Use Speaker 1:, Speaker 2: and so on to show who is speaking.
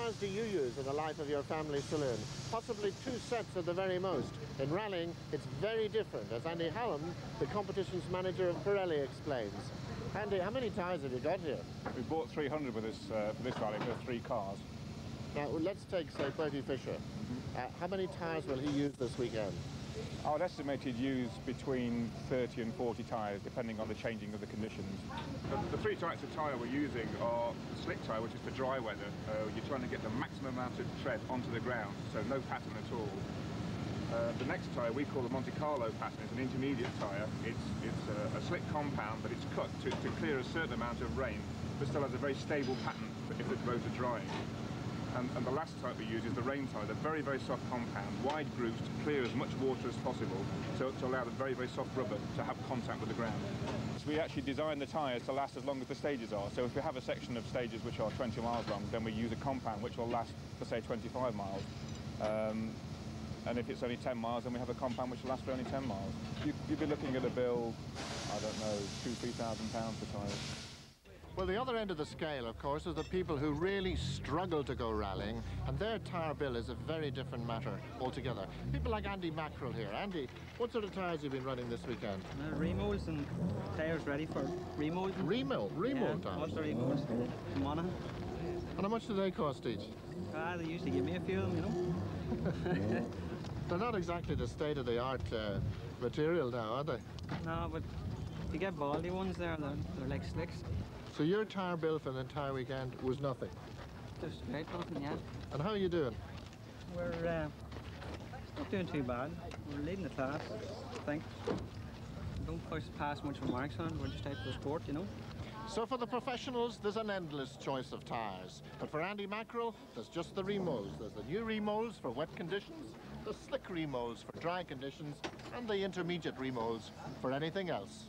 Speaker 1: tyres do you use in the life of your family saloon? Possibly 2 sets at the very most. In rallying, it's very different, as Andy Hallam, the competitions manager of Pirelli, explains. Andy, how many tyres have you got here?
Speaker 2: We bought 300 with this, for this rally for 3 cars.
Speaker 1: Now, let's take, say, Bertie Fisher. How many tyres will he use this weekend?
Speaker 2: I would estimate he'd use between 30 and 40 tyres, depending on the changing of the conditions. The 3 types of tyre we're using are slick tyre, which is for dry weather. You're trying to get the maximum amount of tread onto the ground, so no pattern at all. The next tyre we call the Monte Carlo pattern. It's an intermediate tyre. It's a slick compound, but it's cut to clear a certain amount of rain, but still has a very stable pattern if the roads are drying. And the last type we use is the rain tyre, the very, very soft compound, wide grooves to clear as much water as possible, so to allow the very, very soft rubber to have contact with the ground. So we actually design the tyres to last as long as the stages are. So if we have a section of stages which are 20 miles long, then we use a compound which will last for, say, 25 miles. And if it's only 10 miles, then we have a compound which will last for only 10 miles. You'd be looking at a bill, I don't know, £2,000–3,000 for tyres.
Speaker 1: Well, the other end of the scale, of course, is the people who really struggle to go rallying, and their tyre bill is a very different matter altogether. People like Andy Mackerel here. Andy, what sort of tyres have you been running this weekend?
Speaker 3: Remolds and tyres ready for remold.
Speaker 1: Remold tyres?
Speaker 3: Lots of remolds. Mana.
Speaker 1: And how much do they cost each?
Speaker 3: They usually give me a few of them, you know.
Speaker 1: They're not exactly the state-of-the-art material now, are they?
Speaker 3: No, but if you get baldy ones there, they're like slicks.
Speaker 1: So your tyre bill for the entire weekend was nothing?
Speaker 3: Just straight nothing, yeah.
Speaker 1: And how are you doing?
Speaker 3: We're not doing too bad. We're leading the class, I think. Don't push past much remarks on it, we're just out for the sport, you know.
Speaker 1: So for the professionals, there's an endless choice of tyres. But for Andy Mackerel, there's just the remolds. There's the new remolds for wet conditions, the slick remolds for dry conditions, and the intermediate remolds for anything else.